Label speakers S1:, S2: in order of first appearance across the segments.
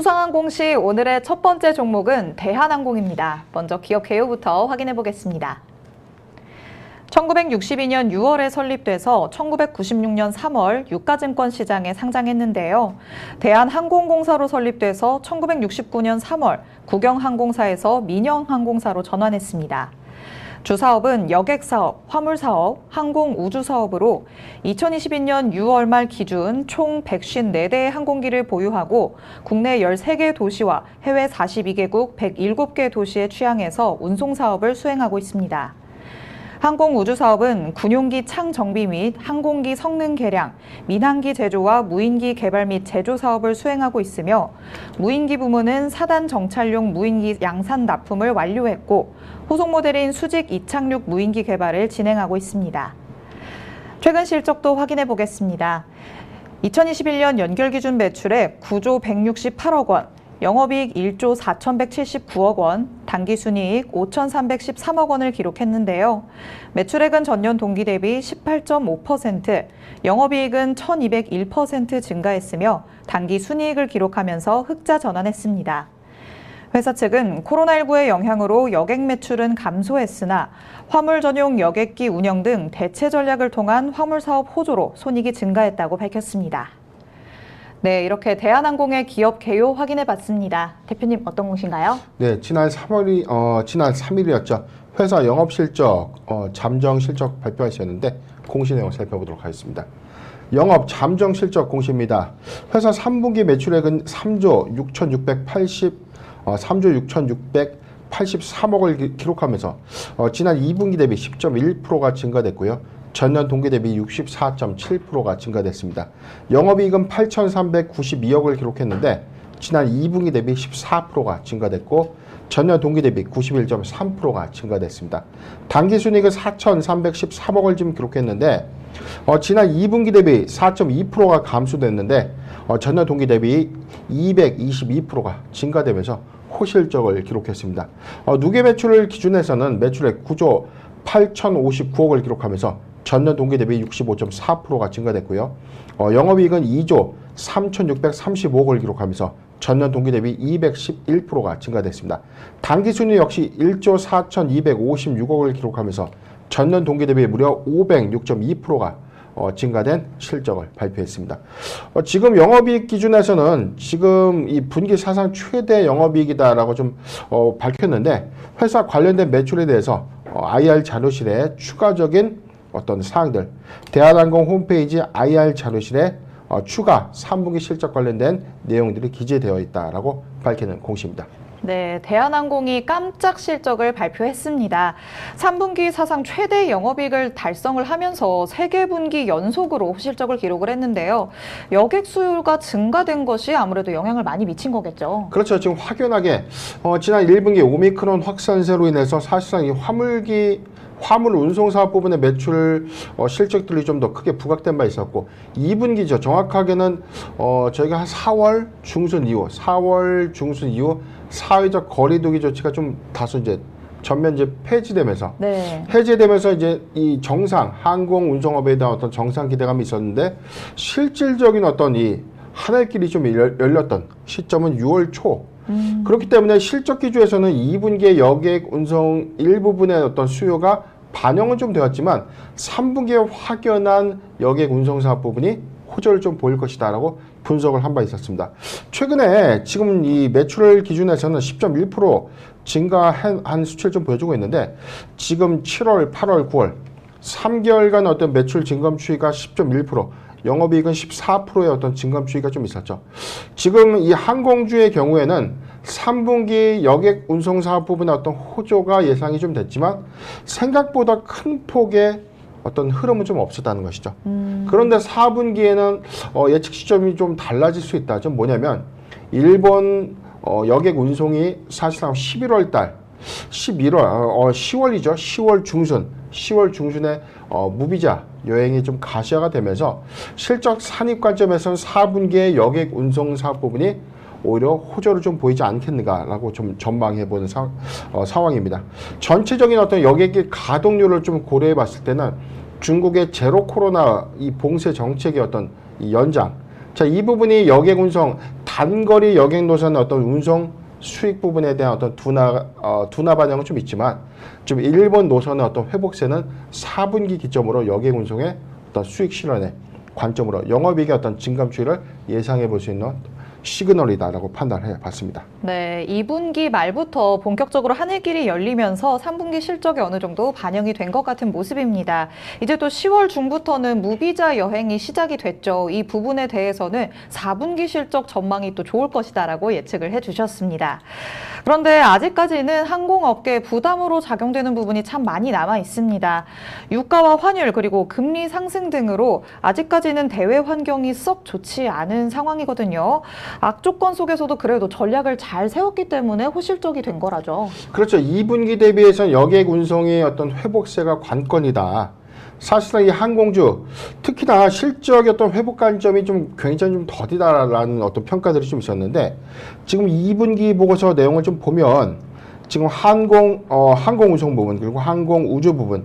S1: 수상항공시 오늘의 첫 번째 종목은 대한항공입니다. 먼저 기업 개요부터 확인해 보겠습니다. 1962년 6월에 설립돼서 1996년 3월 유가증권 시장에 상장했는데요. 대한항공공사로 설립돼서 1969년 3월 국영항공사에서 민영항공사로 전환했습니다. 주사업은 여객사업, 화물사업, 항공우주사업으로 2022년 6월 말 기준 총 154대의 항공기를 보유하고 국내 13개 도시와 해외 42개국 107개 도시에 취항해서 운송사업을 수행하고 있습니다. 항공우주사업은 군용기 창 정비 및 항공기 성능 개량, 민항기 제조와 무인기 개발 및 제조 사업을 수행하고 있으며 무인기 부문은 4단 정찰용 무인기 양산 납품을 완료했고 후속 모델인 수직 이착륙 무인기 개발을 진행하고 있습니다. 최근 실적도 확인해 보겠습니다. 2021년 연결 기준 매출액 9조 168억 원, 영업이익 1조 4,179억 원, 당기순이익 5,313억 원을 기록했는데요. 매출액은 전년 동기 대비 18.5%, 영업이익은 1,201% 증가했으며 당기순이익을 기록하면서 흑자 전환했습니다. 회사 측은 코로나19의 영향으로 여객 매출은 감소했으나 화물 전용 여객기 운영 등 대체 전략을 통한 화물사업 호조로 손익이 증가했다고 밝혔습니다. 네, 이렇게 대한항공의 기업 개요 확인해 봤습니다. 대표님 어떤 곳인가요?
S2: 네, 지난 3일이었죠. 회사 영업 실적, 잠정 실적 발표하셨는데 공시 내용 살펴보도록 하겠습니다. 영업 잠정 실적 공시입니다. 회사 3분기 매출액은 3조 6,683억을 기록하면서 지난 2분기 대비 10.1%가 증가됐고요. 전년 동기 대비 64.7%가 증가됐습니다. 영업이익은 8,392억을 기록했는데 지난 2분기 대비 14%가 증가됐고 전년 동기 대비 91.3%가 증가됐습니다. 당기순이익은 4,313억을 지금 기록했는데 지난 2분기 대비 4.2%가 감소됐는데 전년 동기 대비 222%가 증가되면서 호실적을 기록했습니다. 누계 매출을 기준해서는 매출액 9조 8,059억을 기록하면서 전년 동기 대비 65.4%가 증가됐고요. 영업이익은 2조 3,635억을 기록하면서 전년 동기 대비 211%가 증가됐습니다. 당기순이익 역시 1조 4,256억을 기록하면서 전년 동기 대비 무려 506.2%가 증가된 실적을 발표했습니다. 지금 영업이익 기준에서는 지금 이 분기 사상 최대 영업이익이다라고 좀 밝혔는데 회사 관련된 매출에 대해서 IR 자료실에 추가적인 어떤 사항들, 대한항공 홈페이지 IR 자료실에 추가 3분기 실적 관련된 내용들이 기재되어 있다라고 밝히는 공시입니다.
S1: 네, 대한항공이 깜짝 실적을 발표했습니다. 3분기 사상 최대 영업이익을 달성을 하면서 3개 분기 연속으로 실적을 기록을 했는데요. 여객 수요가 증가된 것이 아무래도 영향을 많이 미친 거겠죠.
S2: 그렇죠. 지금 확연하게 지난 1분기 오미크론 확산세로 인해서 사실상 이 화물 운송 사업 부분의 매출 실적들이 좀 더 크게 부각된 바 있었고 2분기죠. 정확하게는 저희가 한 4월 중순 이후 사회적 거리두기 조치가 좀 다소 이제 전면 이제 폐지되면서 해제되면서 이제 이 정상 항공 운송업에 대한 어떤 정상 기대감이 있었는데 실질적인 어떤 이 하늘길이 좀 열렸던 시점은 6월 초. 그렇기 때문에 실적 기조에서는 2분기의 여객 운송 일부분의 어떤 수요가 반영은 좀 되었지만 3분기에 확연한 여객 운송 사업 부분이 호조를 좀 보일 것이다라고 분석을 한 바 있었습니다. 최근에 지금 이 매출을 기준해서는 10.1% 증가한 수치를 좀 보여주고 있는데 지금 7월, 8월, 9월 3개월간 어떤 매출 증감 추이가 10.1%, 영업이익은 14%의 어떤 증감 추이가 좀 있었죠. 지금 이 항공주의 경우에는 3분기 여객 운송 사업 부분의 어떤 호조가 예상이 좀 됐지만 생각보다 큰 폭의 어떤 흐름은 좀 없었다는 것이죠. 그런데 4분기에는 예측 시점이 좀 달라질 수 있다. 좀 뭐냐면 일본 여객 운송이 사실상 11월 달 10월이죠. 10월 중순에 무비자 여행이 좀 가시화가 되면서 실적 산입 관점에서는 4분기의 여객 운송 사업 부분이 오히려 호조를 좀 보이지 않겠는가라고 좀 전망해보는 상황입니다. 전체적인 어떤 여객기 가동률을 좀 고려해 봤을 때는 중국의 제로 코로나 이 봉쇄 정책의 어떤 이 연장, 자, 이 부분이 여객 운송 단거리 여객 노선의 어떤 운송 수익 부분에 대한 어떤 둔화 반영은 좀 있지만 좀 일본 노선의 어떤 회복세는 4분기 기점으로 여객 운송의 어떤 수익 실현의 관점으로 영업이익의 어떤 증감 추이를 예상해 볼 수 있는 시그널이다라고 판단해 봤습니다.
S1: 네, 2분기 말부터 본격적으로 하늘길이 열리면서 3분기 실적이 어느 정도 반영이 된 것 같은 모습입니다. 이제 또 10월 중부터는 무비자 여행이 시작이 됐죠. 이 부분에 대해서는 4분기 실적 전망이 또 좋을 것이다라고 예측을 해주셨습니다. 그런데 아직까지는 항공업계에 부담으로 작용되는 부분이 참 많이 남아 있습니다. 유가와 환율 그리고 금리 상승 등으로 아직까지는 대외 환경이 썩 좋지 않은 상황이거든요. 악조건 속에서도 그래도 전략을 잘 세웠기 때문에 호실적이 된 거라죠.
S2: 그렇죠. 2분기 대비해서 여객 운송의 어떤 회복세가 관건이다. 사실상 이 항공주 특히나 실적의 어떤 회복 관점이 좀 굉장히 좀 더디다라는 어떤 평가들이 좀 있었는데 지금 2분기 보고서 내용을 좀 보면 지금 항공 운송 부분 그리고 항공 우주 부분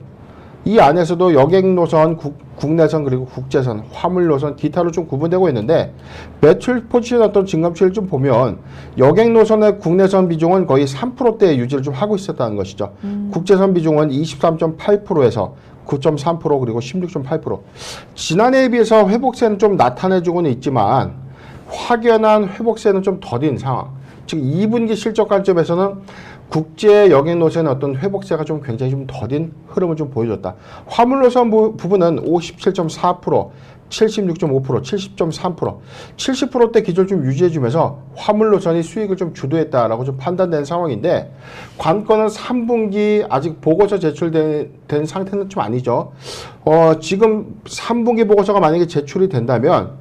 S2: 이 안에서도 여객 노선, 국내선 그리고 국제선, 화물 노선, 기타로 좀 구분되고 있는데 매출 포지션 어떤 증감치를 좀 보면 여객 노선의 국내선 비중은 거의 3%대 유지를 좀 하고 있었다는 것이죠. 국제선 비중은 23.8%에서 9.3% 그리고 16.8%. 지난해에 비해서 회복세는 좀 나타내주고는 있지만 확연한 회복세는 좀 더딘 상황. 즉 2분기 실적 관점에서는 국제 여객 노선의 어떤 회복세가 좀 굉장히 좀 더딘 흐름을 좀 보여줬다. 화물 노선 부분은 57.4%, 76.5%, 70.3%, 70%대 기조를 좀 유지해주면서 화물 노선이 수익을 좀 주도했다라고 좀 판단된 상황인데 관건은 3분기 아직 보고서 제출된 상태는 좀 아니죠. 지금 3분기 보고서가 만약에 제출이 된다면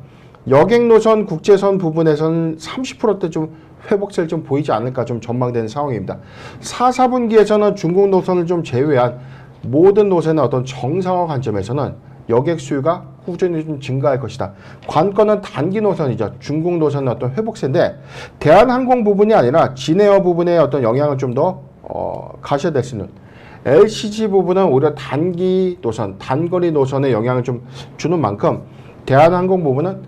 S2: 여객 노선, 국제선 부분에서는 30%대 좀 회복세를 좀 보이지 않을까 좀 전망되는 상황입니다. 4, 4분기에서는 중국 노선을 좀 제외한 모든 노선의 어떤 정상화 관점에서는 여객 수요가 꾸준히 좀 증가할 것이다. 관건은 단기 노선이죠. 중국 노선의 어떤 회복세인데 대한항공 부분이 아니라 진에어 부분의 어떤 영향을 좀 더 가셔야 될 수 있는 LCG 부분은 오히려 단기 노선, 단거리 노선에 영향을 좀 주는 만큼 대한항공 부분은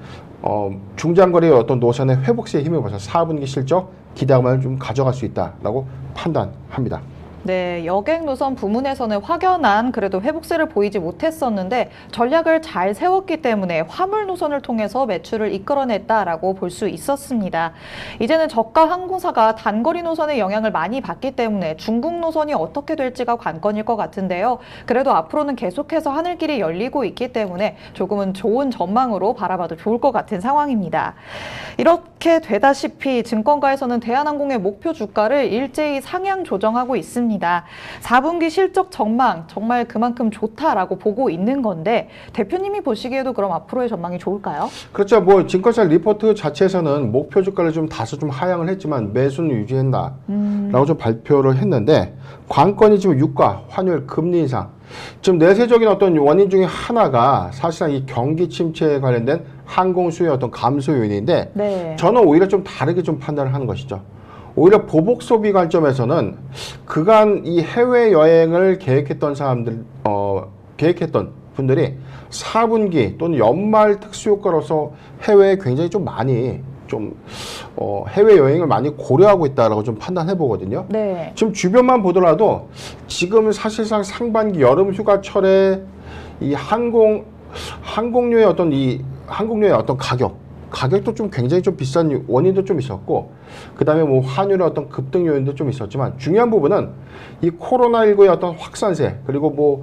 S2: 중장거리의 어떤 노선의 회복세에 힘입어서 4분기 실적 기대감을 좀 가져갈 수 있다라고 판단합니다.
S1: 네, 여객 노선 부문에서는 확연한 그래도 회복세를 보이지 못했었는데 전략을 잘 세웠기 때문에 화물 노선을 통해서 매출을 이끌어냈다라고 볼 수 있었습니다. 이제는 저가 항공사가 단거리 노선의 영향을 많이 받기 때문에 중국 노선이 어떻게 될지가 관건일 것 같은데요. 그래도 앞으로는 계속해서 하늘길이 열리고 있기 때문에 조금은 좋은 전망으로 바라봐도 좋을 것 같은 상황입니다. 이렇게 되다시피 증권가에서는 대한항공의 목표 주가를 일제히 상향 조정하고 있습니다. 4분기 실적 전망 정말 그만큼 좋다라고 보고 있는 건데 대표님이 보시기에도 그럼 앞으로의 전망이 좋을까요?
S2: 그렇죠. 뭐 증권사 리포트 자체에서는 목표 주가를 좀 다소 좀 하향을 했지만 매수는 유지한다라고 좀 발표를 했는데 관건이 지금 유가, 환율, 금리 인상 지금 내세적인 어떤 원인 중에 하나가 사실상 이 경기 침체에 관련된 항공 수요의 어떤 감소 요인인데
S1: 네.
S2: 저는 오히려 좀 다르게 좀 판단을 하는 것이죠. 오히려 보복 소비 관점에서는 그간 이 해외 여행을 계획했던 계획했던 분들이 4분기 또는 연말 특수효과로서 해외에 굉장히 좀 많이 해외 여행을 많이 고려하고 있다라고 좀 판단해 보거든요.
S1: 네.
S2: 지금 주변만 보더라도 지금 사실상 상반기 여름 휴가철에 이 항공료의 어떤 가격도 좀 굉장히 좀 비싼 원인도 좀 있었고 그다음에 뭐 환율의 어떤 급등 요인도 좀 있었지만 중요한 부분은 이 코로나19의 어떤 확산세 그리고 뭐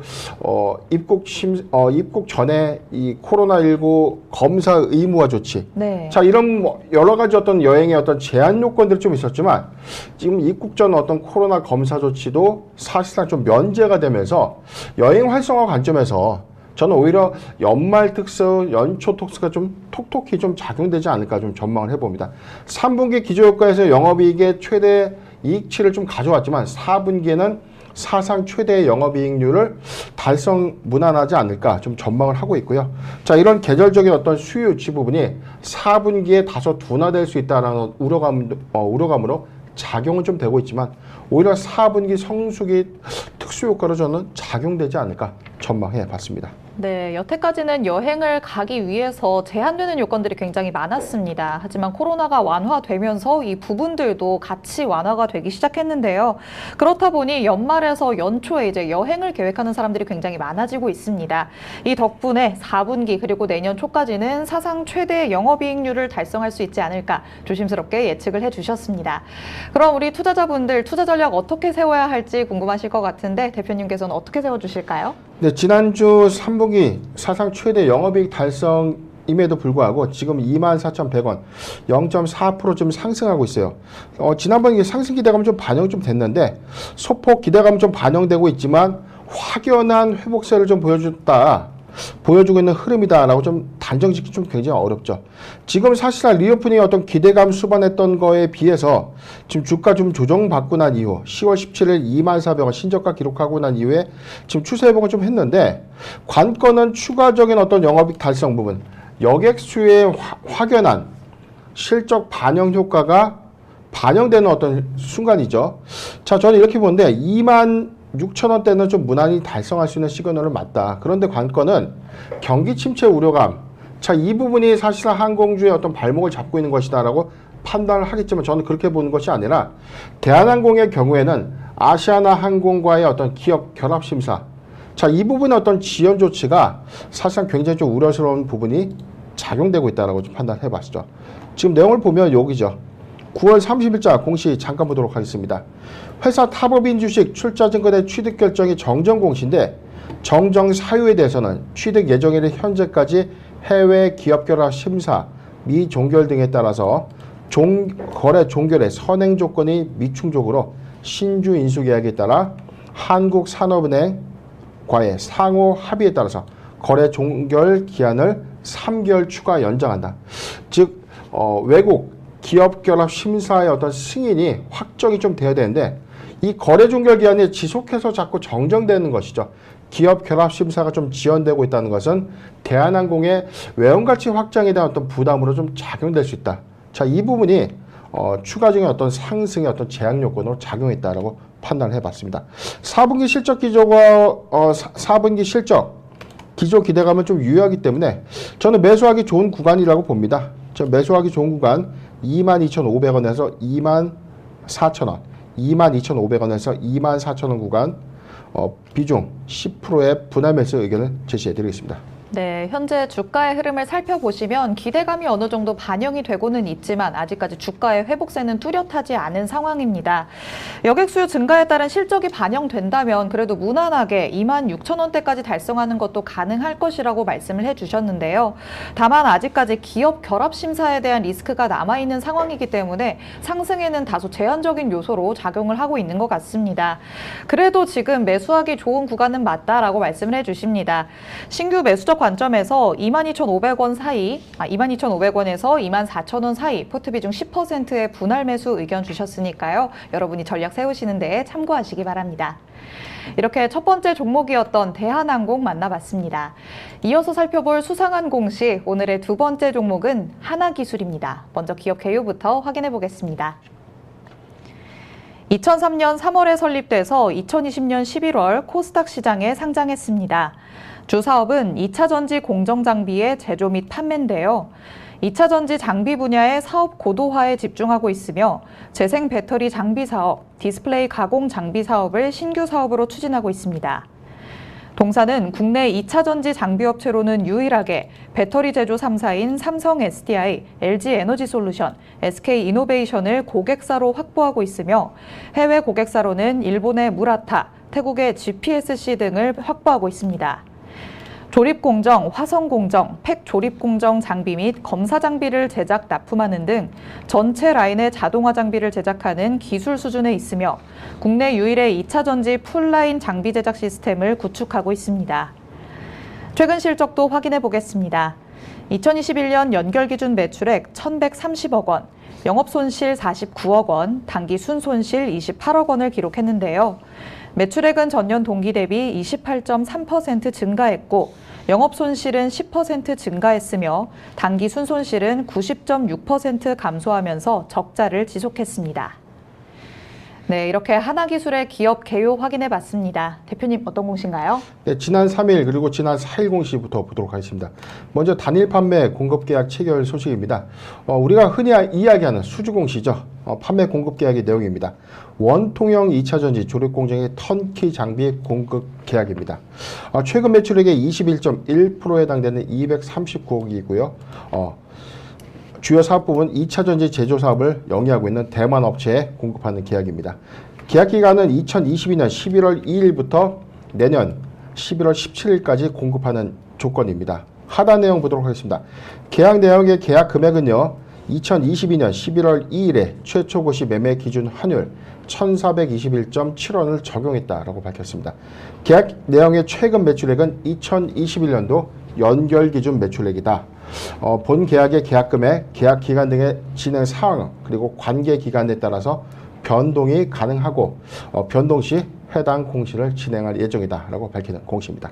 S2: 입국 전에 이 코로나19 검사 의무화 조치
S1: 네.
S2: 자 이런 뭐 여러 가지 어떤 여행의 어떤 제한 요건들이 좀 있었지만 지금 입국 전 어떤 코로나 검사 조치도 사실상 좀 면제가 되면서 여행 활성화 관점에서 저는 오히려 연말 특수, 연초 특수가 좀 톡톡히 좀 작용되지 않을까 좀 전망을 해봅니다. 3분기 기조효과에서 영업이익의 최대 이익치를 좀 가져왔지만 4분기에는 사상 최대의 영업이익률을 달성 무난하지 않을까 좀 전망을 하고 있고요. 자, 이런 계절적인 어떤 수요 유치 부분이 4분기에 다소 둔화될 수 있다는 우려감으로 작용은 좀 되고 있지만 오히려 4분기 성수기 특수효과로 저는 작용되지 않을까 전망해 봤습니다.
S1: 네, 여태까지는 여행을 가기 위해서 제한되는 요건들이 굉장히 많았습니다. 하지만 코로나가 완화되면서 이 부분들도 같이 완화가 되기 시작했는데요. 그렇다 보니 연말에서 연초에 이제 여행을 계획하는 사람들이 굉장히 많아지고 있습니다. 이 덕분에 4분기 그리고 내년 초까지는 사상 최대 영업이익률을 달성할 수 있지 않을까 조심스럽게 예측을 해주셨습니다. 그럼 우리 투자자분들 투자 전략 어떻게 세워야 할지 궁금하실 것 같은데 대표님께서는 어떻게 세워주실까요?
S2: 네, 지난주 3분기 사상 최대 영업이익 달성임에도 불구하고 지금 24,100원, 0.4% 좀 상승하고 있어요. 지난번 상승 기대감은 좀 반영이 좀 됐는데 소폭 기대감은 좀 반영되고 있지만 확연한 회복세를 좀 보여주고 있는 흐름이다라고 좀 단정짓기 좀 굉장히 어렵죠. 지금 사실상 리오프닝 어떤 기대감 수반했던 거에 비해서 지금 주가 좀 조정받고 난 이후 10월 17일 24,400원 신저가 기록하고 난 이후에 지금 추세 회복을 좀 했는데 관건은 추가적인 어떤 영업이익 달성 부분, 여객수의 확연한 실적 반영 효과가 반영되는 어떤 순간이죠. 자, 저는 이렇게 보는데 26,000원대는 좀 무난히 달성할 수 있는 시그널은 맞다. 그런데 관건은 경기 침체 우려감. 자, 이 부분이 사실상 항공주의 어떤 발목을 잡고 있는 것이다라고 판단을 하겠지만 저는 그렇게 보는 것이 아니라 대한항공의 경우에는 아시아나항공과의 어떤 기업 결합 심사. 자, 이 부분의 어떤 지연 조치가 사실상 굉장히 좀 우려스러운 부분이 작용되고 있다라고 좀 판단해 봤죠. 지금 내용을 보면 여기죠. 9월 30일자 공시 잠깐 보도록 하겠습니다. 회사 탑업인 주식 출자증권의 취득 결정이 정정 공시인데 정정 사유에 대해서는 취득 예정일의 현재까지 해외 기업 결합 심사, 미종결 등에 따라서 거래 종결의 선행 조건이 미충족으로 신주 인수 계약에 따라 한국산업은행과의 상호 합의에 따라서 거래 종결 기한을 3개월 추가 연장한다. 즉 외국 기업 결합 심사의 어떤 승인이 확정이 좀 돼야 되는데 이 거래 종결 기한이 지속해서 자꾸 정정되는 것이죠. 기업 결합 심사가 좀 지연되고 있다는 것은 대한항공의 외형가치 확장에 대한 어떤 부담으로 좀 작용될 수 있다. 자, 이 부분이 추가적인 어떤 상승의 어떤 제약 요건으로 작용했다라고 판단을 해봤습니다. 4분기 실적 기조가 4분기 실적 기조 기대감은 좀 유효하기 때문에 저는 매수하기 좋은 구간이라고 봅니다. 저 매수하기 좋은 구간 22,500원에서 24,000원, 22,500원에서 24,000원 구간 비중 10%의 분할 매수 의견을 제시해 드리겠습니다.
S1: 네, 현재 주가의 흐름을 살펴보시면 기대감이 어느 정도 반영이 되고는 있지만 아직까지 주가의 회복세는 뚜렷하지 않은 상황입니다. 여객 수요 증가에 따른 실적이 반영된다면 그래도 무난하게 26,000원대까지 달성하는 것도 가능할 것이라고 말씀을 해주셨는데요. 다만 아직까지 기업 결합 심사에 대한 리스크가 남아있는 상황이기 때문에 상승에는 다소 제한적인 요소로 작용을 하고 있는 것 같습니다. 그래도 지금 매수하기 좋은 구간은 맞다라고 말씀을 해주십니다. 신규 매수적 관점에서 22,500원 사이, 22,500원에서 24,000원 사이 포트 비중 10%의 분할 매수 의견 주셨으니까요. 여러분이 전략 세우시는 데 참고하시기 바랍니다. 이렇게 첫 번째 종목이었던 대한항공 만나봤습니다. 이어서 살펴볼 수상한 공시, 오늘의 두 번째 종목은 하나기술입니다. 먼저 기업 개요부터 확인해 보겠습니다. 2003년 3월에 설립돼서 2020년 11월 코스닥 시장에 상장했습니다. 주 사업은 2차 전지 공정 장비의 제조 및 판매인데요. 2차 전지 장비 분야의 사업 고도화에 집중하고 있으며 재생 배터리 장비 사업, 디스플레이 가공 장비 사업을 신규 사업으로 추진하고 있습니다. 동사는 국내 2차 전지 장비 업체로는 유일하게 배터리 제조 3사인 삼성 SDI, LG 에너지 솔루션, SK 이노베이션을 고객사로 확보하고 있으며 해외 고객사로는 일본의 무라타, 태국의 GPSC 등을 확보하고 있습니다. 조립공정, 화성공정, 팩 조립공정 장비 및 검사 장비를 제작, 납품하는 등 전체 라인의 자동화 장비를 제작하는 기술 수준에 있으며 국내 유일의 2차 전지 풀라인 장비 제작 시스템을 구축하고 있습니다. 최근 실적도 확인해 보겠습니다. 2021년 연결 기준 매출액 1,130억 원, 영업손실 49억 원, 당기 순손실 28억 원을 기록했는데요. 매출액은 전년 동기 대비 28.3% 증가했고 영업손실은 10% 증가했으며 당기 순손실은 90.6% 감소하면서 적자를 지속했습니다. 네, 이렇게 하나기술의 기업 개요 확인해 봤습니다. 대표님 어떤 공시인가요?
S2: 네, 지난 3일 그리고 지난 4일 공시부터 보도록 하겠습니다. 먼저 단일 판매 공급 계약 체결 소식입니다. 우리가 흔히 이야기하는 수주 공시죠. 판매 공급 계약의 내용입니다. 원통형 2차 전지 조립 공정의 턴키 장비 공급 계약입니다. 최근 매출액의 21.1%에 해당되는 239억이고요. 주요 사업 부분 2차 전지 제조 사업을 영위하고 있는 대만 업체에 공급하는 계약입니다. 계약 기간은 2022년 11월 2일부터 내년 11월 17일까지 공급하는 조건입니다. 하단 내용 보도록 하겠습니다. 계약 내용의 계약 금액은요. 2022년 11월 2일에 최초 고시 매매 기준 환율 1,421.7원을 적용했다라고 밝혔습니다. 계약 내용의 최근 매출액은 2021년도 연결 기준 매출액이다. 본 계약의 계약 금액, 계약 기간 등의 진행 사항, 그리고 관계 기간에 따라서 변동이 가능하고 변동 시 해당 공시를 진행할 예정이다라고 밝히는 공시입니다.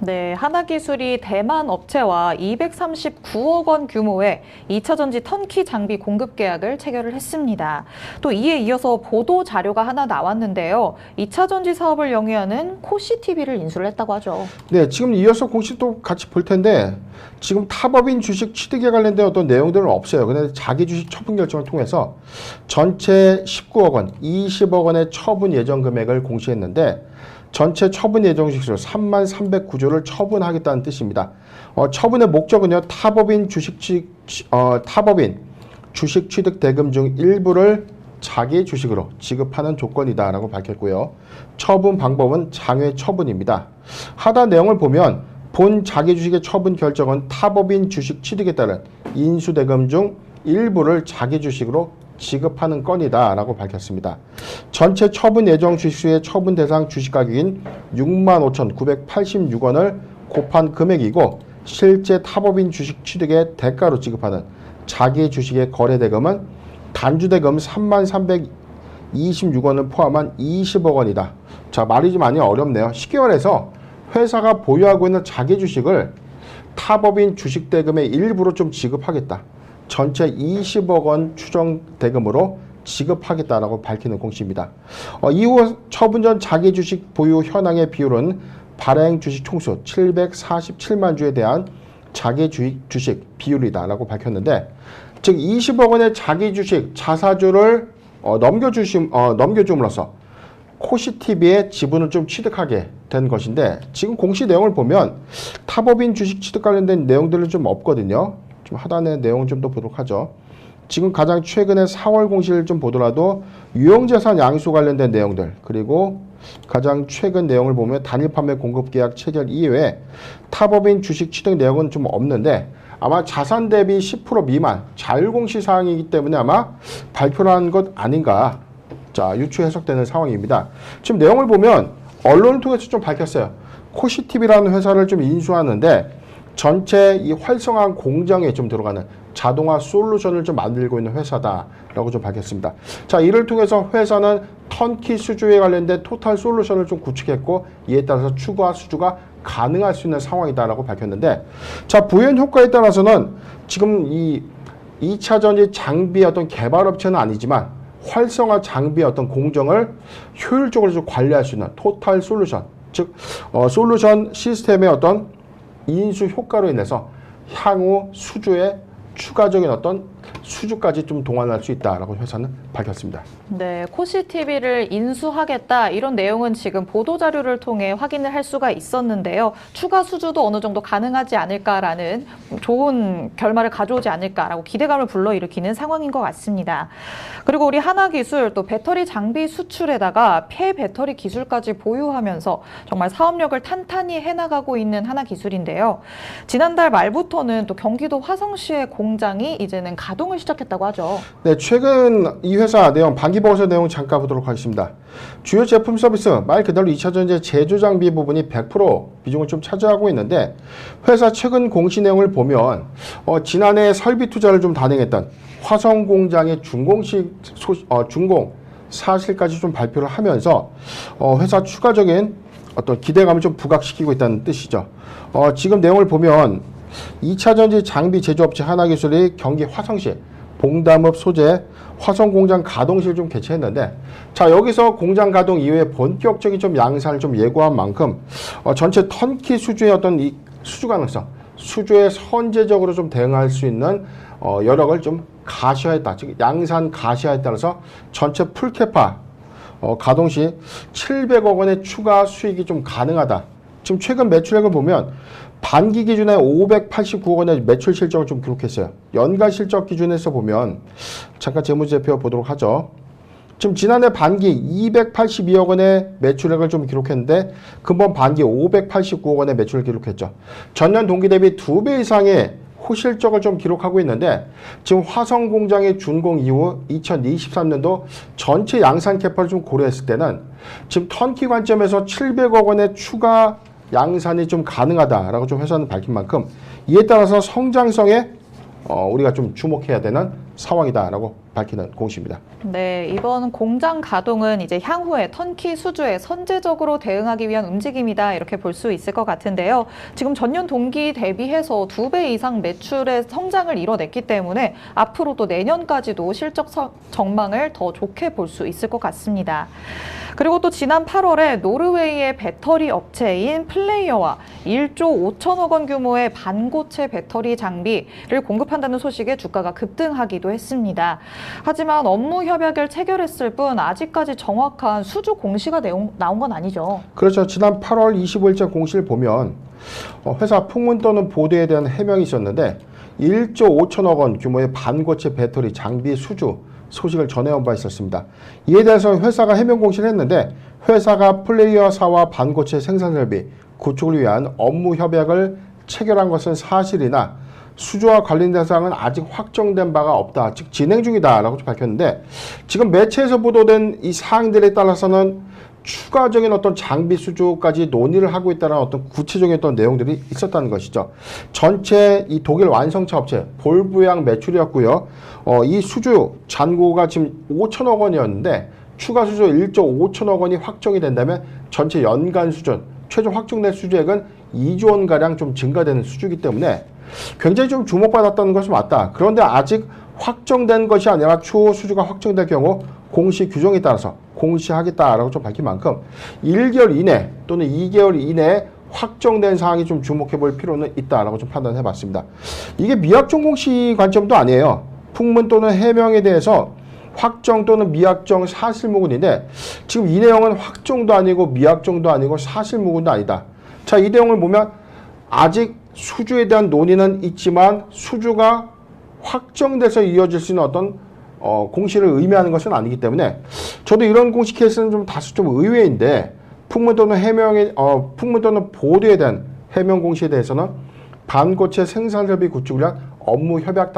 S1: 네, 하나기술이 대만 업체와 239억 원 규모의 2차 전지 턴키 장비 공급 계약을 체결을 했습니다. 또 이에 이어서 보도 자료가 하나 나왔는데요. 2차 전지 사업을 영위하는 코시TV를 인수를 했다고 하죠.
S2: 네, 지금 이어서 공시도 같이 볼 텐데 지금 타법인 주식 취득에 관련된 어떤 내용들은 없어요. 그런데 자기 주식 처분 결정을 통해서 전체 19억 원, 20억 원의 처분 예정 금액을 공시했는데 전체 처분 예정 주식수 3309조를 처분하겠다는 뜻입니다. 처분의 목적은요. 타법인 주식 취득 대금 중 일부를 자기 주식으로 지급하는 조건이다라고 밝혔고요. 처분 방법은 장외 처분입니다. 하단 내용을 보면 본 자기 주식의 처분 결정은 타법인 주식 취득에 따른 인수 대금 중 일부를 자기 주식으로 지급하는 건이다 라고 밝혔습니다. 전체 처분 예정 주식수의 처분 대상 주식 가격인 65,986원을 곱한 금액이고 실제 타법인 주식 취득의 대가로 지급하는 자기 주식의 거래 대금은 단주 대금 3326원을 포함한 20억 원이다. 자, 말이 좀 많이 어렵네요. 쉽게 말해서 회사가 보유하고 있는 자기 주식을 타법인 주식 대금의 일부로 좀 지급하겠다. 전체 20억 원 추정 대금으로 지급하겠다라고 밝히는 공시입니다. 이후 처분 전 자기 주식 보유 현황의 비율은 발행 주식 총수 747만 주에 대한 자기 주식 비율이다라고 밝혔는데, 즉 20억 원의 자기 주식 자사주를 넘겨줌으로써 코시TV의 지분을 좀 취득하게 된 것인데, 지금 공시 내용을 보면 타법인 주식 취득 관련된 내용들은 좀 없거든요. 좀 하단의 내용 좀 더 보도록 하죠. 지금 가장 최근에 4월 공시를 좀 보더라도 유형자산 양수 관련된 내용들, 그리고 가장 최근 내용을 보면 단일 판매 공급 계약 체결 이외에 타법인 주식 취득 내용은 좀 없는데, 아마 자산 대비 10% 미만 자율공시 사항이기 때문에 아마 발표를 한 것 아닌가, 자, 유추 해석되는 상황입니다. 지금 내용을 보면 언론을 통해서 좀 밝혔어요. 코시TV라는 회사를 좀 인수하는데 전체 이 활성화한 공장에 좀 들어가는 자동화 솔루션을 좀 만들고 있는 회사다라고 좀 밝혔습니다. 자, 이를 통해서 회사는 턴키 수주에 관련된 토탈 솔루션을 좀 구축했고, 이에 따라서 추가 수주가 가능할 수 있는 상황이다라고 밝혔는데, 자, 부연 효과에 따라서는 지금 이 2차 전지 장비 어떤 개발업체는 아니지만 활성화 장비 어떤 공정을 효율적으로 좀 관리할 수 있는 토탈 솔루션, 즉 솔루션 시스템의 어떤 인수 효과로 인해서 향후 수주에 추가적인 어떤 수주까지 좀 동원할 수 있다라고 회사는 밝혔습니다.
S1: 네, 코시TV를 인수하겠다 이런 내용은 지금 보도자료를 통해 확인을 할 수가 있었는데요. 추가 수주도 어느 정도 가능하지 않을까라는 좋은 결말을 가져오지 않을까라고 기대감을 불러일으키는 상황인 것 같습니다. 그리고 우리 하나기술 또 배터리 장비 수출에다가 폐배터리 기술까지 보유하면서 정말 사업력을 탄탄히 해나가고 있는 하나기술인데요. 지난달 말부터는 또 경기도 화성시의 공장이 이제는 가동을 시작했다고 하죠.
S2: 네, 최근 이 회사 내용, 반기보고서 내용 잠깐 보도록 하겠습니다. 주요 제품 서비스, 말 그대로 2차 전지 제조 장비 부분이 100% 비중을 좀 차지하고 있는데, 회사 최근 공시 내용을 보면 지난해 설비 투자를 좀 단행했던 화성 공장의 준공 사실까지 좀 발표를 하면서 회사 추가적인 어떤 기대감을 좀 부각시키고 있다는 뜻이죠. 지금 내용을 보면 2차 전지 장비 제조업체 하나기술이 경기 화성시 봉담읍 소재 화성 공장 가동실 좀 개최했는데, 자, 여기서 공장 가동 이후에 본격적인 좀 양산을 좀 예고한 만큼 전체 턴키 수주의 어떤 이 수주 가능성, 수주에 선제적으로 좀 대응할 수 있는 여력을 좀 가시화했다. 즉 양산 가시화에 따라서 전체 풀캐파 가동 시 700억 원의 추가 수익이 좀 가능하다. 지금 최근 매출액을 보면 반기 기준에 589억 원의 매출 실적을 좀 기록했어요. 연간 실적 기준에서 보면 잠깐 재무제표 보도록 하죠. 지금 지난해 반기 282억 원의 매출액을 좀 기록했는데 금번 반기 589억 원의 매출을 기록했죠. 전년 동기 대비 2배 이상의 호실적을 좀 기록하고 있는데 지금 화성 공장의 준공 이후 2023년도 전체 양산 캐파를 좀 고려했을 때는 지금 턴키 관점에서 700억 원의 추가 양산이 좀 가능하다라고 좀 회사는 밝힌 만큼 이에 따라서 성장성에 우리가 좀 주목해야 되는 상황이다라고 밝히는 공시입니다.
S1: 네, 이번 공장 가동은 이제 향후에 턴키 수주에 선제적으로 대응하기 위한 움직임이다 이렇게 볼 수 있을 것 같은데요. 지금 전년 동기 대비해서 2배 이상 매출의 성장을 이뤄냈기 때문에 앞으로도 내년까지도 실적 전망을 더 좋게 볼 수 있을 것 같습니다. 그리고 또 지난 8월에 노르웨이의 배터리 업체인 플레이어와 1조 5천억 원 규모의 반고체 배터리 장비를 공급한다는 소식에 주가가 급등하기도 했습니다. 하지만 업무 협약을 체결했을 뿐 아직까지 정확한 수주 공시가 나온 건 아니죠.
S2: 그렇죠. 지난 8월 25일자 공시를 보면 회사 풍문 또는 보도에 대한 해명이 있었는데 1조 5천억 원 규모의 반고체 배터리 장비 수주 소식을 전해온 바 있었습니다. 이에 대해서 회사가 해명 공시를 했는데 회사가 플레이어사와 반고체 생산 설비 구축을 위한 업무 협약을 체결한 것은 사실이나 수주와 관련된 사항은 아직 확정된 바가 없다. 즉 진행 중이다라고 밝혔는데 지금 매체에서 보도된 이 사항들에 따라서는 추가적인 어떤 장비 수주까지 논의를 하고 있다는 어떤 구체적인 어떤 내용들이 있었다는 것이죠. 전체 이 독일 완성차 업체 볼브양 매출이었고요. 이 수주 잔고가 지금 5천억 원이었는데 추가 수주 1조 5천억 원이 확정이 된다면 전체 연간 수준, 최종 확정된 수주액은 2조 원가량 좀 증가되는 수주이기 때문에 굉장히 좀 주목받았다는 것이 맞다. 그런데 아직 확정된 것이 아니라 추후 수주가 확정될 경우 공시 규정에 따라서 공시하겠다라고 좀 밝힌 만큼 1개월 이내 또는 2개월 이내에 확정된 사항이 좀 주목해 볼 필요는 있다라고 좀 판단해 봤습니다. 이게 미확정 공시 관점도 아니에요. 풍문 또는 해명에 대해서 확정 또는 미확정 사실무근인데 지금 이 내용은 확정도 아니고 미확정도 아니고 사실무근도 아니다. 자, 이 내용을 보면 아직 수주에 대한 논의는 있지만 수주가 확정돼서 이어질 수 있는 어떤 공시를 의미하는 것은 아니기 때문에 저도 이런 공시 케이스는 좀 다소 좀 의외인데 풍문 또는 해명에 풍문 또는 보도에 대한 해명 공시에 대해서는 반고체 생산 설비 구축을 위한 업무 협약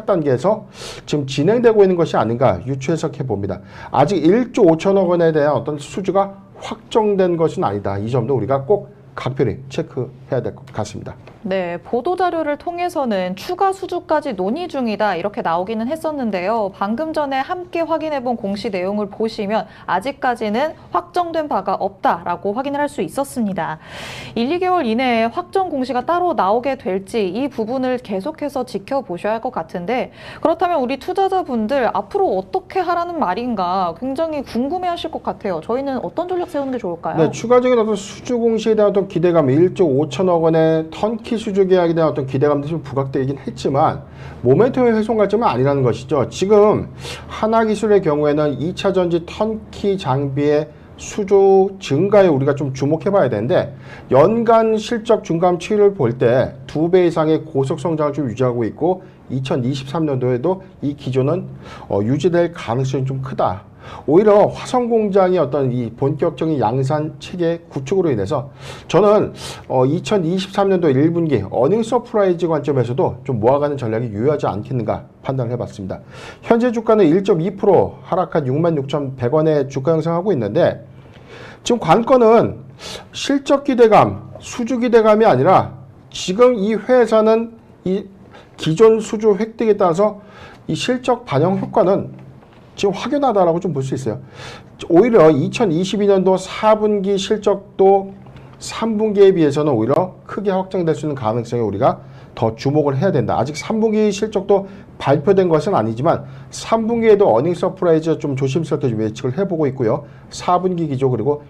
S2: 단계에서 지금 진행되고 있는 것이 아닌가 유추해석해 봅니다. 아직 1조 5천억 원에 대한 어떤 수주가 확정된 것은 아니다. 이 점도 우리가 꼭 각별히 체크해야 될 것 같습니다.
S1: 네, 보도자료를 통해서는 추가 수주까지 논의 중이다 이렇게 나오기는 했었는데요. 방금 전에 함께 확인해본 공시 내용을 보시면 아직까지는 확정된 바가 없다라고 확인을 할 수 있었습니다. 1, 2개월 이내에 확정 공시가 따로 나오게 될지 이 부분을 계속해서 지켜보셔야 할 것 같은데 그렇다면 우리 투자자분들 앞으로 어떻게 하라는 말인가 굉장히 궁금해하실 것 같아요. 저희는 어떤 전략 세우는 게 좋을까요?
S2: 네, 추가적인 어떤 수주 공시에 대한 어떤 기대감, 1조 5천억 원의 턴키 수주 계약에 대한 어떤 기대감도 좀 부각되긴 했지만 모멘텀의 훼손 관점은 아니라는 것이죠. 지금 하나기술의 경우에는 2차 전지 턴키 장비의 수주 증가에 우리가 좀 주목해 봐야 되는데 연간 실적 중감치를 볼 때 2배 이상의 고속 성장을 좀 유지하고 있고 2023년도에도 이 기조는 유지될 가능성이 좀 크다. 오히려 화성 공장의 어떤 이 본격적인 양산 체계 구축으로 인해서 저는 2023년도 1분기 어닝 서프라이즈 관점에서도 좀 모아가는 전략이 유효하지 않겠는가 판단을 해봤습니다. 현재 주가는 1.2% 하락한 66,100원의 주가 형성하고 있는데 지금 관건은 실적 기대감, 수주 기대감이 아니라 지금 이 회사는 이 기존 수주 획득에 따라서 이 실적 반영 효과는 지금 확연하다라고 좀 볼 수 있어요. 오히려 2022년도 4분기 실적도 3분기에 비해서는 오히려 크게 확장될 수 있는 가능성이 우리가 더 주목을 해야 된다. 아직 3분기 실적도 발표된 것은 아니지만 3분기에도 어닝 서프라이즈 좀 조심스럽게 좀 예측을 해보고 있고요. 4분기 기조 그리고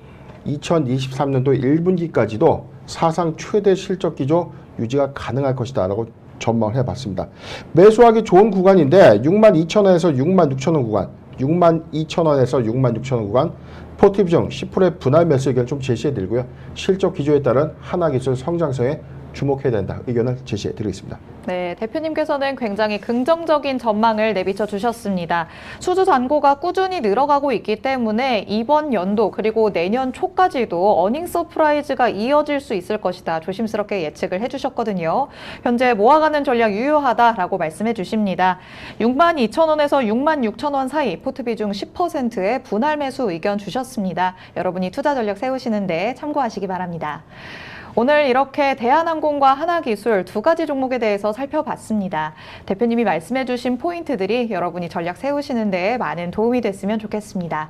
S2: 2023년도 1분기까지도 사상 최대 실적 기조 유지가 가능할 것이다 라고 전망을 해봤습니다. 매수하기 좋은 구간인데 62,000원에서 66,000원 구간, 62,000원에서 66,000원 구간 포티비전 10%의 분할 매수 의견을 좀 제시해드리고요. 실적 기조에 따른 하나기술 성장성에 주목해야 된다 의견을 제시해드리겠습니다.
S1: 네, 대표님께서는 굉장히 긍정적인 전망을 내비쳐 주셨습니다. 수주 잔고가 꾸준히 늘어가고 있기 때문에 이번 연도 그리고 내년 초까지도 어닝 서프라이즈가 이어질 수 있을 것이다. 조심스럽게 예측을 해주셨거든요. 현재 모아가는 전략 유효하다라고 말씀해 주십니다. 62,000원에서 66,000원 사이 포트 비중 10%의 분할 매수 의견 주셨습니다. 여러분이 투자 전략 세우시는데 참고하시기 바랍니다. 오늘 이렇게 대한항공과 하나기술 두 가지 종목에 대해서 살펴봤습니다. 대표님이 말씀해주신 포인트들이 여러분이 전략 세우시는 데 많은 도움이 됐으면 좋겠습니다.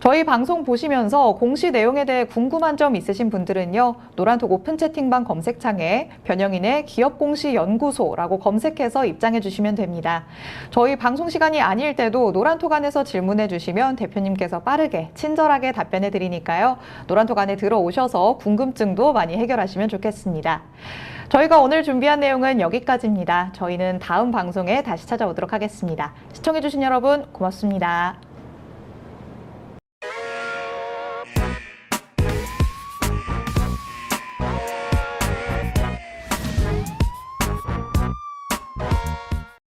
S1: 저희 방송 보시면서 공시 내용에 대해 궁금한 점 있으신 분들은요. 노란톡 오픈 채팅방 검색창에 변영인의 기업공시연구소라고 검색해서 입장해 주시면 됩니다. 저희 방송 시간이 아닐 때도 노란톡 안에서 질문해 주시면 대표님께서 빠르게 친절하게 답변해 드리니까요. 노란톡 안에 들어오셔서 궁금증도 많이 해결하시면 좋겠습니다. 저희가 오늘 준비한 내용은 여기까지입니다. 저희는 다음 방송에 다시 찾아오도록 하겠습니다. 시청해 주신 여러분 고맙습니다.